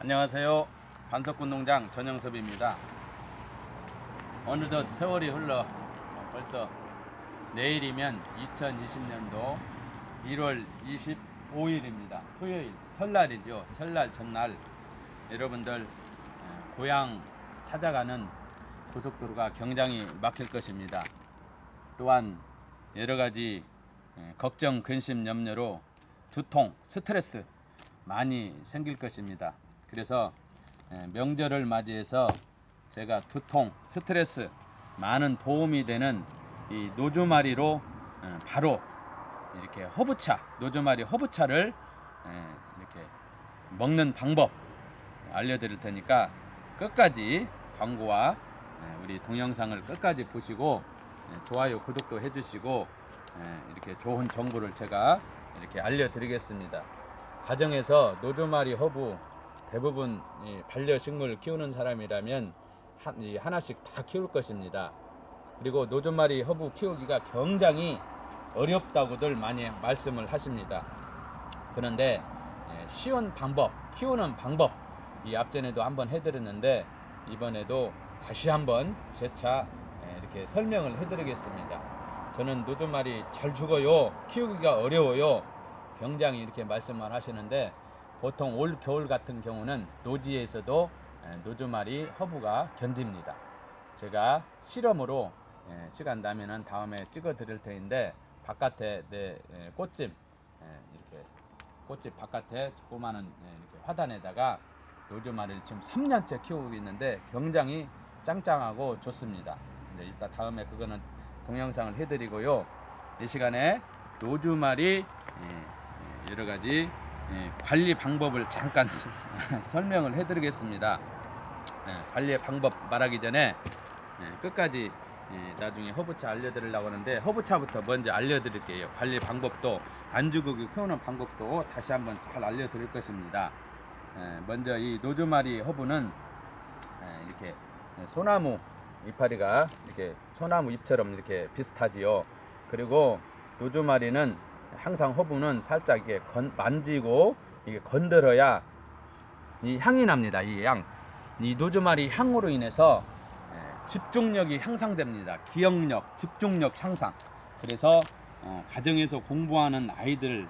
안녕하세요. 반석군 농장 전영섭입니다. 어느덧 세월이 흘러 벌써 내일이면 2020년도 1월 25일입니다. 토요일 설날이죠. 설날 전날 여러분들 고향 찾아가는 고속도로가 굉장히 막힐 것입니다. 또한 여러가지 걱정, 근심, 염려로 두통, 스트레스 많이 생길 것입니다. 그래서 명절을 맞이해서 제가 두통, 스트레스 많은 도움이 되는 이 노조마리로 바로 이렇게 허브차, 노조마리 허브차를 이렇게 먹는 방법 알려드릴 테니까 끝까지 광고와 우리 동영상을 끝까지 보시고 좋아요, 구독도 해주시고 이렇게 좋은 정보를 제가 이렇게 알려드리겠습니다. 가정에서 노조마리 허브 대부분 반려식물 키우는 사람이라면 하나씩 다 키울 것입니다. 그리고 노조마리 허브 키우기가 굉장히 어렵다고들 많이 말씀을 하십니다. 그런데 쉬운 방법, 키우는 방법 이 앞전에도 한번 해드렸는데 이번에도 다시 한번 재차 이렇게 설명을 해드리겠습니다. 저는 노조마리 잘 죽어요, 키우기가 어려워요, 굉장히 이렇게 말씀을 하시는데 보통 올 겨울 같은 경우는 노지에서도 노조마리 허브가 견딥니다. 제가 실험으로 시간 나면은 다음에 찍어 드릴 텐데 바깥에 내 꽃집 이렇게 꽃집 바깥에 조그마한 이렇게 화단에다가 노조마리를 지금 3년째 키우고 있는데 굉장히 짱짱하고 좋습니다. 근데 이따 다음에 그거는 동영상을 해드리고요. 이 시간에 노조마리 여러 가지 관리 방법을 잠깐 설명을 해드리겠습니다. 관리 방법 말하기 전에 끝까지 나중에 허브차 알려드리려고 하는데 허브차부터 먼저 알려드릴게요. 관리 방법도 안주고기 키우는 방법도 다시 한번 잘 알려드릴 것입니다. 먼저 이 노조마리 허브는 이렇게 소나무 이파리가 이렇게 소나무 잎처럼 이렇게 비슷하지요. 그리고 노조마리는 항상 허브는 살짝 이렇게 만지고 이게 건드려야 이 향이 납니다. 이 향, 이 노조마리 향으로 인해서 집중력이 향상됩니다. 기억력, 집중력 향상. 그래서 가정에서 공부하는 아이들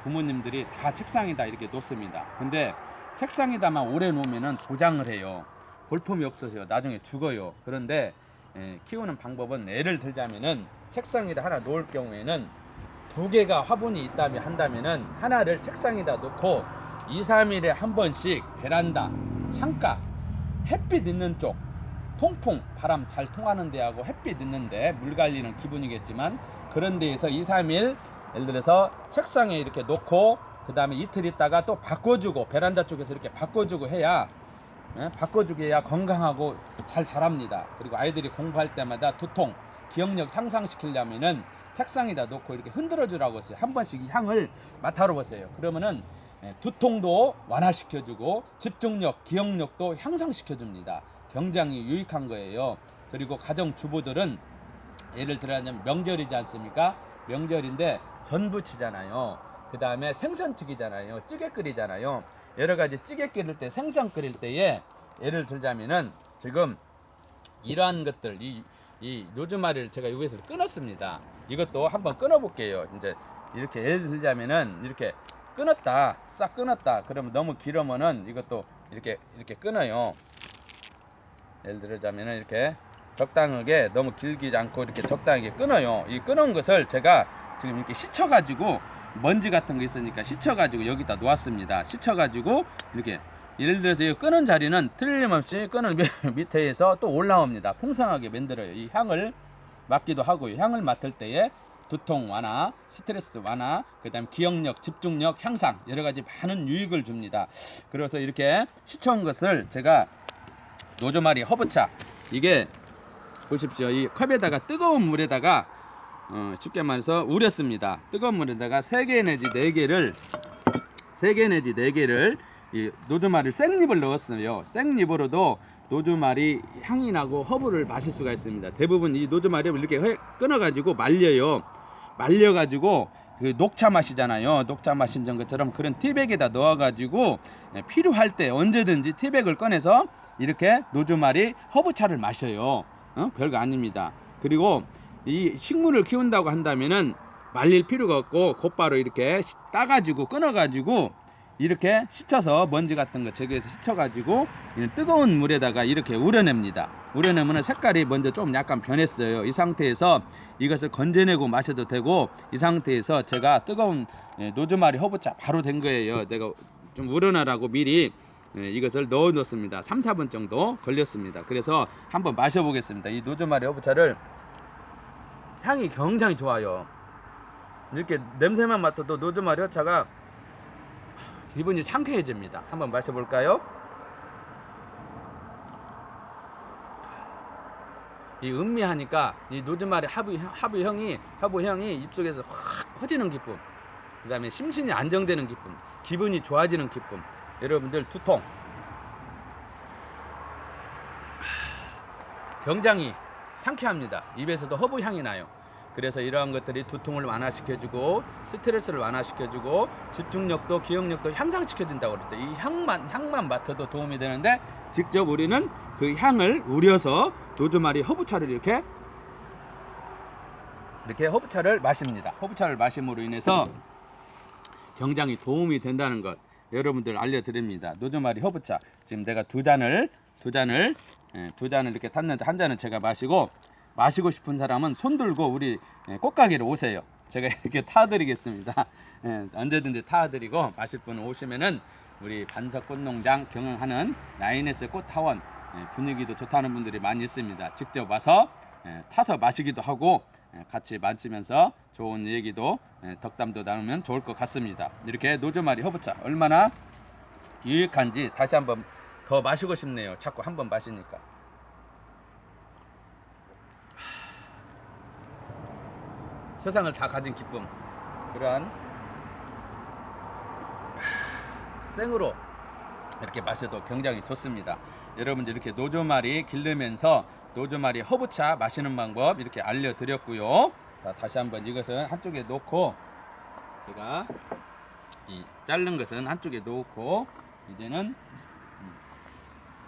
부모님들이 다 책상에다 이렇게 놓습니다. 근데 책상에다만 오래 놓으면은 도장을 해요. 볼품이 없어져요. 나중에 죽어요. 그런데 키우는 방법은 예를 들자면은 책상에다 하나 놓을 경우에는 두 개가 화분이 있다면 한다면은 하나를 책상에다 놓고 2, 3일에 한 번씩 베란다, 창가, 햇빛 있는 쪽, 통풍, 바람 잘 통하는 데하고 햇빛 있는데 물 관리는 기본이겠지만 그런 데에서 2, 3일 예를 들어서 책상에 이렇게 놓고 그 다음에 이틀 있다가 또 바꿔주고 베란다 쪽에서 이렇게 바꿔주고 해야 바꿔주게 해야 건강하고 잘 자랍니다. 그리고 아이들이 공부할 때마다 두통, 기억력 향상시키려면은 책상에다 놓고 이렇게 흔들어 주라고 했어요. 한 번씩 이 향을 맡아러 보세요. 그러면은 두통도 완화시켜주고 집중력, 기억력도 향상시켜줍니다. 굉장히 유익한 거예요. 그리고 가정 주부들은 예를 들어서 명절이지 않습니까? 명절인데 전 부치잖아요. 그 다음에 생선 튀기잖아요. 찌개 끓이잖아요. 여러 가지 찌개 끓일 때, 생선 끓일 때에 예를 들자면은 지금 이러한 것들, 이 노조마리를 제가 여기서 끊었습니다. 이것도 한번 끊어 볼게요. 이제 이렇게 예를 들자면은 이렇게 끊었다, 싹 끊었다. 그러면 너무 길으면은 이것도 이렇게 끊어요. 예를 들자면은 이렇게 적당하게 너무 길지 않고 이렇게 적당하게 끊어요. 이 끊은 것을 제가 지금 이렇게 씻어가지고 먼지 같은 거 있으니까 씻어가지고 여기다 놓았습니다. 씻어가지고 이렇게 예를 들어서 이 끊은 자리는 틀림없이 끊은 밑에서 또 올라옵니다. 풍성하게 만들어요. 이 향을 맡기도 하고요. 향을 맡을 때에 두통 완화, 스트레스 완화, 그 다음 기억력, 집중력 향상 여러 가지 많은 유익을 줍니다. 그래서 이렇게 시쳐온 것을 제가 노조마리 허브차 이게 보십시오. 이 컵에다가 뜨거운 물에다가 쉽게 말해서 우렸습니다. 뜨거운 물에다가 3개 내지 4개를 이 노조마리 생잎을 넣었어요. 생잎으로도 노조마리 향이 나고 허브를 마실 수가 있습니다. 대부분 이 노조마리를 이렇게 끊어가지고 말려요. 말려가지고 그 녹차 맛이잖아요. 녹차 마신 것처럼 그런 티백에다 넣어가지고 필요할 때 언제든지 티백을 꺼내서 이렇게 노즈마리 허브차를 마셔요. 별거 아닙니다. 그리고 이 식물을 키운다고 한다면은 말릴 필요가 없고 곧바로 이렇게 따가지고 끊어가지고 이렇게 씻혀서 먼지 같은 거 제거해서 씻혀가지고 뜨거운 물에다가 이렇게 우려냅니다. 우려내면 색깔이 먼저 좀 약간 변했어요. 이 상태에서 이것을 건져내고 마셔도 되고, 이 상태에서 제가 뜨거운 노즈마리 허브차 바로 된 거예요. 내가 좀 우려나라고 미리 이것을 넣어 놓습니다. 3, 4분 정도 걸렸습니다. 그래서 한번 마셔보겠습니다. 이 노즈마리 허브차를 향이 굉장히 좋아요. 이렇게 냄새만 맡아도 노즈마리 허브차가 기분이 상쾌해집니다. 한번 마셔볼까요? 이 음미하니까 이 노즈마리 허브향이 입속에서 확 퍼지는 기쁨, 그 다음에 심신이 안정되는 기쁨, 기분이 좋아지는 기쁨. 여러분들 두통 굉장히 상쾌합니다. 입에서도 허브향이 나요. 그래서 이러한 것들이 두통을 완화시켜주고 스트레스를 완화시켜주고 집중력도 기억력도 향상시켜준다고 그랬죠. 이 향만 맡아도 도움이 되는데, 직접 우리는 그 향을 우려서 노즈마리 허브차를 이렇게 허브차를 마십니다. 허브차를 마심으로 인해서 굉장히 도움이 된다는 것 여러분들 알려드립니다. 노즈마리 허브차 지금 내가 두 잔을 이렇게 탔는데, 한 잔은 제가 마시고 싶은 사람은 손 들고 우리 꽃가게로 오세요. 제가 이렇게 타드리겠습니다. 언제든지 타드리고, 마실 분 오시면은 우리 반석꽃농장 경영하는 라인에스 꽃타원 분위기도 좋다는 분들이 많이 있습니다. 직접 와서 타서 마시기도 하고 같이 마시면서 좋은 얘기도 덕담도 나누면 좋을 것 같습니다. 이렇게 노즈마리 허브차 얼마나 유익한지 다시 한번 더 마시고 싶네요. 자꾸 한번 마시니까. 세상을 다 가진 기쁨, 그러한 생으로 이렇게 마셔도 굉장히 좋습니다. 여러분들 이렇게 노즈마리 기르면서 노즈마리 허브차 마시는 방법 이렇게 알려드렸고요. 다시 한번 이것은 한쪽에 놓고, 제가 이 자른 것은 한쪽에 놓고, 이제는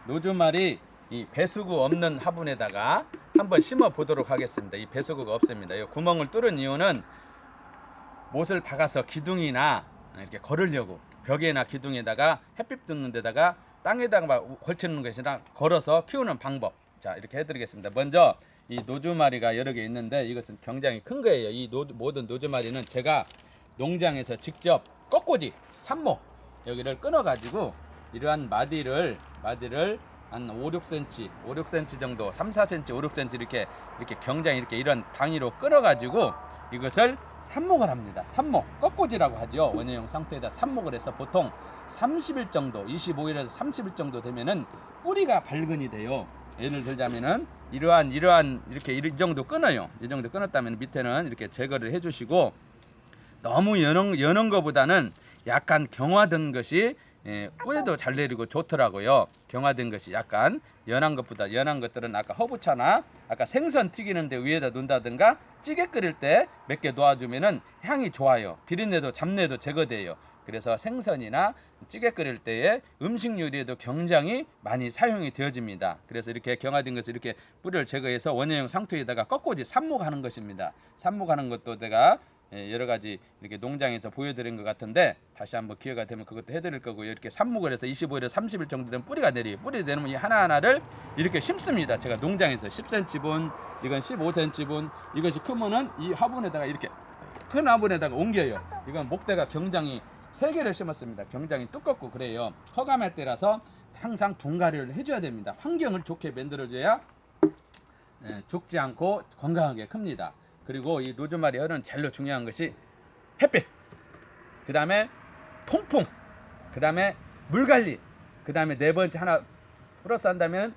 노즈마리 이 배수구 없는 화분에다가 한번 심어 보도록 하겠습니다. 이 배수구가 없습니다. 이 구멍을 뚫은 이유는 못을 박아서 기둥이나 이렇게 걸으려고, 벽에나 기둥에다가 햇빛 드는 데다가 땅에다가 걸치는 것이 아니라 걸어서 키우는 방법. 자, 이렇게 해드리겠습니다. 먼저 이 노즈마리가 여러 개 있는데 이것은 굉장히 큰 거예요. 이 모든 노즈마리는 제가 농장에서 직접 꺾꽂이 삽목 여기를 끊어 가지고 이러한 마디를 한 5, 6cm 정도, 3, 4cm, 5, 6cm 이렇게 굉장히 이런 단위로 끊어 가지고 이것을 삽목을 합니다. 삽목, 꺾꽂이라고 하죠. 원예용 상태에다 삽목을 해서 보통 30일 정도, 25일에서 30일 정도 되면은 뿌리가 발근이 돼요. 예를 들자면은 이러한 이렇게 이 정도 끊어요. 이 정도 끊었다면 밑에는 이렇게 제거를 해주시고, 너무 연한 거보다는 약간 경화된 것이 뿌리도 잘 내리고 좋더라고요. 경화된 것이 약간 연한 것들은 아까 허브차나 아까 생선 튀기는데 위에다 놓는다든가 찌개 끓일 때 몇 개 놓아주면은 향이 좋아요. 비린내도 잡내도 제거돼요. 그래서 생선이나 찌개 끓일 때에 음식 요리에도 굉장히 많이 사용이 되어집니다. 그래서 이렇게 경화된 것을 이렇게 뿌리를 제거해서 원예용 상토에다가 꺾꽂이 삽목하는 것입니다. 삽목하는 것도 내가 여러 가지 이렇게 농장에서 보여드린 것 같은데, 다시 한번 기회가 되면 그것도 해드릴 거고요. 이렇게 삽목을 해서 25일에서 30일 정도 되면 뿌리가 내려요. 뿌리 내리면 이 하나하나를 이렇게 심습니다. 제가 농장에서 10cm 분, 이건 15cm 분, 이것이 크면은 이 화분에다가 이렇게 큰 화분에다가 옮겨요. 이건 목대가 굉장히 3개를 심었습니다. 굉장히 두껍고 그래요. 허감할 때라서 항상 분갈이를 해줘야 됩니다. 환경을 좋게 만들어줘야 죽지 않고 건강하게 큽니다. 그리고 이 노즈마리 혈은 제일 중요한 것이 햇빛, 그 다음에 통풍, 그 다음에 물관리, 그 다음에 네 번째 하나 플러스 한다면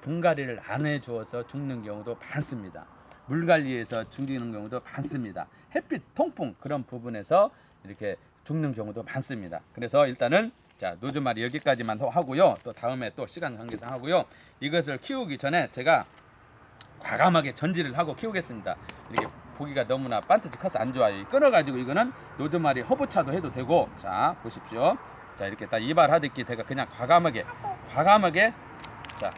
분갈이를 안 해주어서 죽는 경우도 많습니다. 물관리에서 죽는 경우도 많습니다. 햇빛, 통풍 그런 부분에서 이렇게 죽는 경우도 많습니다. 그래서 일단은 자, 노즈마리 여기까지만 하고요. 또 다음에 또 시간 관계상 하고요. 이것을 키우기 전에 제가 과감하게 전지를 하고 키우겠습니다. 이렇게 고기가 너무나 반듯이 커서 안 좋아요. 끊어가지고 이거는 노즈마리 허브차도 해도 되고, 자 보십시오. 자 이렇게 딱 이발하듯이 제가 그냥 과감하게 자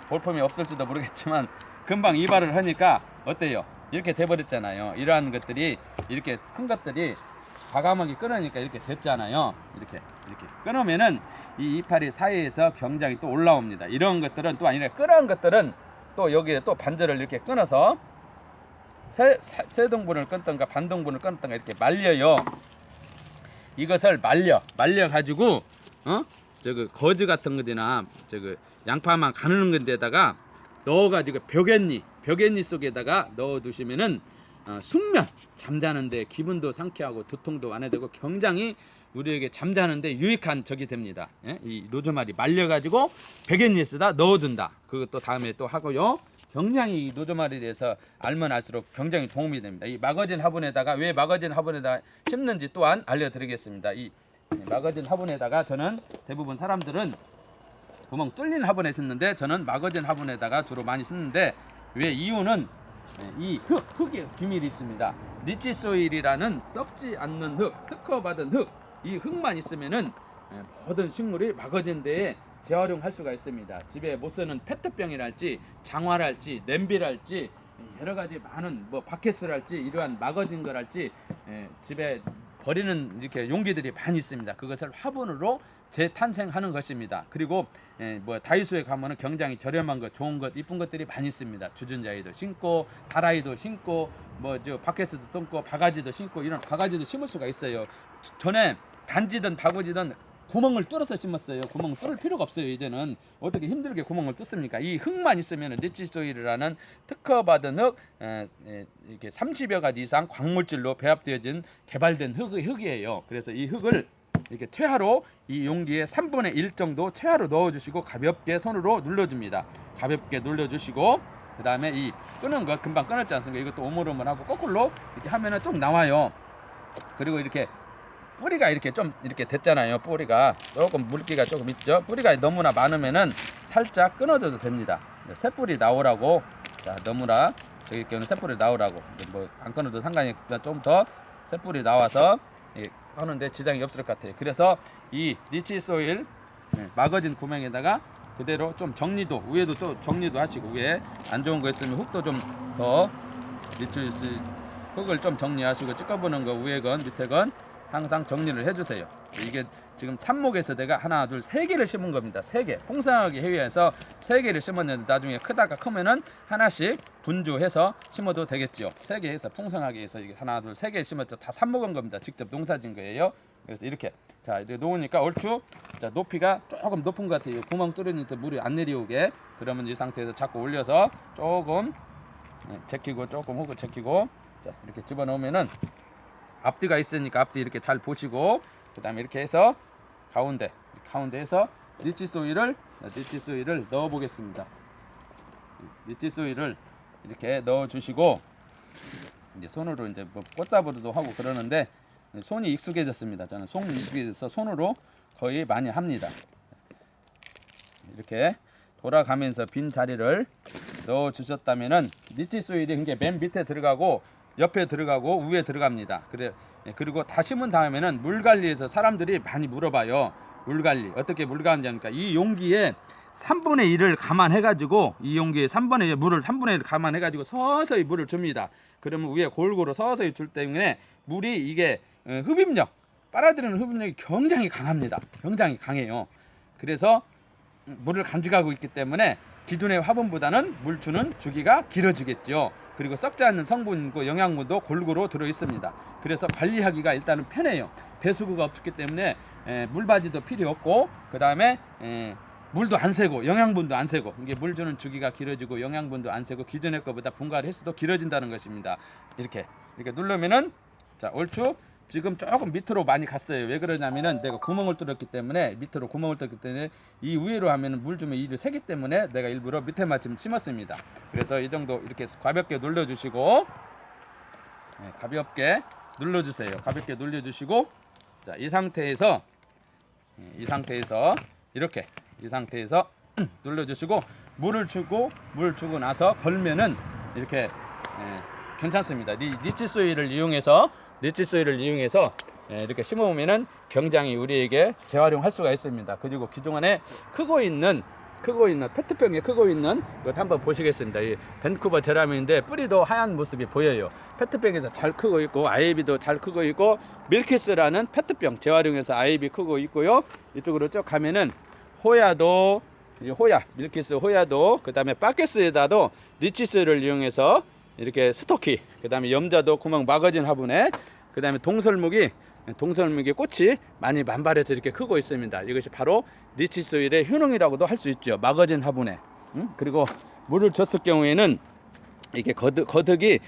볼품이 없을지도 모르겠지만 금방 이발을 하니까 어때요? 이렇게 돼버렸잖아요. 이러한 것들이 이렇게 큰 것들이 과감하게 끊으니까 이렇게 됐잖아요. 이렇게 끊으면은 이 이파리 사이에서 경장이 또 올라옵니다. 이런 것들은 또 아니라 끊은 것들은 또 여기에 또 반절을 이렇게 끊어서 세 등분을 끊던가 반 등분을 끊던가 이렇게 말려요. 이것을 말려 가지고 저거 거즈 같은 거나 저거 양파만 가누는 건데다가 넣어가지고 벽갯니 속에다가 넣어두시면은 숙면 잠자는데 기분도 상쾌하고 두통도 완화되고 굉장히 우리에게 잠자는데 유익한 적이 됩니다. 예? 이 노즈마리 말려가지고 벽갯니에다 넣어둔다. 그것도 다음에 또 하고요. 굉장히 이 노즈마리에 대해서 알면 알수록 굉장히 도움이 됩니다. 이 마거진 화분에다가 왜 마거진 화분에다가 심는지 또한 알려드리겠습니다. 이 마거진 화분에다가 저는 대부분 사람들은 구멍 뚫린 화분에 심는데 저는 마거진 화분에다가 주로 많이 심는데 왜 이유는 이 흙의 비밀이 있습니다. 니치 소일이라는 썩지 않는 흙, 특허받은 흙, 이 흙만 있으면은 모든 식물이 마거진 데에 재활용할 수가 있습니다. 집에 못 쓰는 페트병이랄지 장화랄지 냄비랄지 여러 가지 많은 뭐 바켓을할지 이러한 마거진 거랄지 집에 버리는 이렇게 용기들이 많이 있습니다. 그것을 화분으로 재탄생하는 것입니다. 그리고 뭐 다이소에 가면은 굉장히 저렴한 것, 좋은 것, 이쁜 것들이 많이 있습니다. 주전자에도 심고, 다라이도 심고, 뭐 저 바켓도 심고, 바가지도 심고 이런 바가지도 심을 수가 있어요. 전에 단지든 바구지든 구멍을 뚫어서 심었어요. 구멍 뚫을 필요가 없어요. 이제는 어떻게 힘들게 구멍을 뚫습니까? 이 흙만 있으면 니치소일이라는 특허받은 흙, 이렇게 30여 가지 이상 광물질로 배합되어진 개발된 흙이에요. 그래서 이 흙을 이렇게 퇴화로 이 용기에 3분의 1 정도 퇴화로 넣어주시고 가볍게 손으로 눌러줍니다. 가볍게 눌러주시고 그 다음에 이 끄는 것 금방 끊었지 않습니까? 이것도 오물오물하고 거꾸로 이렇게 하면은 좀 나와요. 그리고 이렇게 뿌리가 이렇게 좀 이렇게 됐잖아요. 뿌리가 조금 물기가 조금 있죠. 뿌리가 너무나 많으면은 살짝 끊어줘도 됩니다. 새 뿌리 나오라고, 자 너무나 저기 경우는 새 뿌리 나오라고 뭐 안 끊어도 상관이 없지만 좀 더 새 뿌리 나와서 하는데 지장이 없을 것 같아요. 그래서 이 니치 소일 마거진 구멍에다가 그대로 좀 정리도 위에도 또 정리도 하시고 위에 안 좋은 거 있으면 흙도 좀 더 니치 흙을 좀 정리하시고 찍어보는 거 위에 건 밑에 건 항상 정리를 해주세요. 이게 지금 참목에서 내가 하나 둘 세 개를 심은 겁니다. 세 개 풍성하게 해위해서 세 개를 심었는데 나중에 크다가 크면은 하나씩 분주해서 심어도 되겠죠. 세 개 해서 풍성하게 해서 이게 하나 둘 세 개 심었죠. 다 삽먹은 겁니다. 직접 농사진 거예요. 그래서 이렇게 자 이제 놓으니까 얼추 자 높이가 조금 높은 것 같아요. 구멍 뚫으니까 물이 안 내려오게. 그러면 이 상태에서 자꾸 올려서 조금 제끼고 조금 흙을 제끼고 자 이렇게 집어넣으면은 앞뒤가 있으니까 앞뒤 이렇게 잘 보시고 그 다음에 이렇게 해서 가운데에서 니치소일을 넣어 보겠습니다. 니치소일을 이렇게 넣어 주시고 이제 손으로 이제 뭐 꽃잡으로도 하고 그러는데 손이 익숙해졌습니다. 저는 손이 익숙해져서 손으로 거의 많이 합니다. 이렇게 돌아가면서 빈 자리를 넣어 주셨다면은 니치소일이 이게 맨 밑에 들어가고 옆에 들어가고 위에 들어갑니다. 그리고 다 심은 다음에는 물 관리에서 사람들이 많이 물어봐요. 물 관리 어떻게 물 관리하니까 이 용기에 3분의 1을 감안해가지고 이 용기에 3분의 1 물을 3분의 1을 감안해가지고 서서히 물을 줍니다. 그러면 위에 골고루 서서히 줄 때문에 물이 이게 흡입력 빨아들이는 흡입력이 굉장히 강합니다. 굉장히 강해요. 그래서 물을 간직하고 있기 때문에 기존의 화분보다는 물 주는 주기가 길어지겠죠. 그리고 썩지 않는 성분과 영양분도 골고루 들어 있습니다. 그래서 관리하기가 일단은 편해요. 배수구가 없기 때문에 물바지도 필요 없고 그 다음에 물도 안 새고 영양분도 안 새고 이게 물 주는 주기가 길어지고 영양분도 안 새고 기존의 것보다 분갈이 횟수도 길어진다는 것입니다. 이렇게 누르면은 자 얼추 지금 조금 밑으로 많이 갔어요. 왜 그러냐면은 내가 구멍을 뚫었기 때문에 밑으로 구멍을 뚫었기 때문에 이 위로 하면은 물 주면 일을 새기 때문에 내가 일부러 밑에만 지금 심었습니다. 그래서 이 정도 이렇게 가볍게 눌러주시고 가볍게 눌러주세요. 가볍게 눌러주시고 자 이 상태에서 이렇게 이 상태에서 눌러주시고 물을 주고 나서 걸면은 이렇게 괜찮습니다. 니치 소일을 이용해서 이렇게 심어보면은 굉장히 우리에게 재활용할 수가 있습니다. 그리고 그동안에 크고 있는 페트병에 크고 있는 이것 한번 보시겠습니다. 이 밴쿠버 제라늄인데 뿌리도 하얀 모습이 보여요. 페트병에서 잘 크고 있고 아이비도 잘 크고 있고 밀키스라는 페트병 재활용해서 아이비 크고 있고요. 이쪽으로 쭉 가면은 호야도 밀키스 호야도 그다음에 바케스에다도 니치스를 이용해서 이렇게 스토키 그다음에 염자도 구멍 마거진 화분에 그다음에 동설묵이 꽃이 많이 만발해서 이렇게 크고 있습니다. 이것이 바로 니치소일의 효능이라고도 할 수 있죠. 마거진 화분에. 그리고 물을 줬을 경우에는 이게 거득이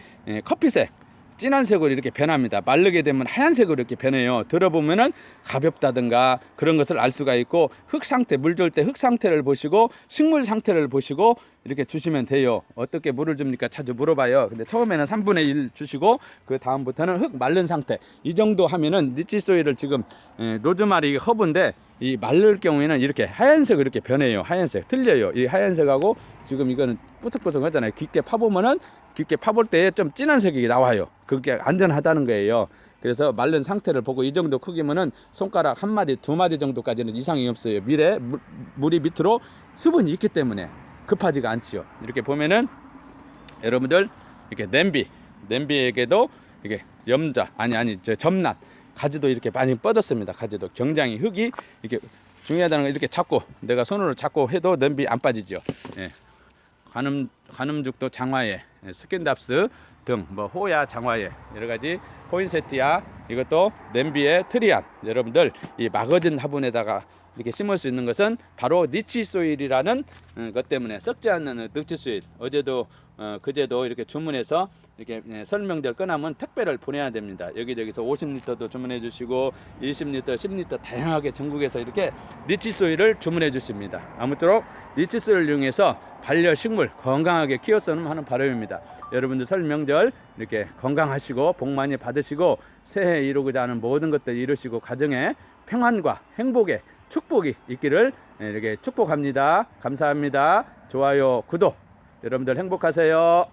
커피색 진한 색으로 이렇게 변합니다. 마르게 되면 하얀색으로 이렇게 변해요. 들어보면은 가볍다든가 그런 것을 알 수가 있고 흙 상태, 물 줄 때 흙 상태를 보시고 식물 상태를 보시고 이렇게 주시면 돼요. 어떻게 물을 줍니까? 자주 물어봐요. 근데 처음에는 3분의 1 주시고 그 다음부터는 흙 마른 상태 이 정도 하면은 니치소일을 지금 노즈마리 허브인데 이 마를 경우에는 이렇게 하얀색으로 이렇게 변해요. 하얀색 틀려요. 이 하얀색하고 지금 이거는 뿌석뿌석 하잖아요. 깊게 파볼 때 좀 진한 색이 나와요. 그게 안전하다는 거예요. 그래서 마른 상태를 보고 이 정도 크기면은 손가락 한 마디, 두 마디 정도까지는 이상이 없어요. 물이 밑으로 수분이 있기 때문에 급하지가 않지요. 이렇게 보면은 여러분들 이렇게 냄비에게도 이게 점난 가지도 이렇게 많이 뻗었습니다. 가지도 굉장히 흙이 이렇게 중요하다는 걸 이렇게 잡고 내가 손으로 잡고 해도 냄비 안 빠지죠. 예. 관음죽도 장화에 스킨답스 등 호야 장화에 여러가지 포인세티아 이것도 냄비에 트리안 여러분들 이 마거진 화분에다가 이렇게 심을 수 있는 것은 바로 니치소일이라는 것 때문에 썩지 않는 니치소일 그제도 이렇게 주문해서 이렇게 설명들 끝나면 택배를 보내야 됩니다. 여기저기서 50리터도 주문해 주시고 20리터, 10리터 다양하게 전국에서 이렇게 니치소일을 주문해 주십니다. 아무쪼록 니치소일을 이용해서 반려식물 건강하게 키웠으면 하는 바람입니다. 여러분들 설 명절 이렇게 건강하시고 복 많이 받으시고 새해 이루고자 하는 모든 것들 이루시고 가정에 평안과 행복의 축복이 있기를 이렇게 축복합니다. 감사합니다. 좋아요, 구독 여러분들 행복하세요.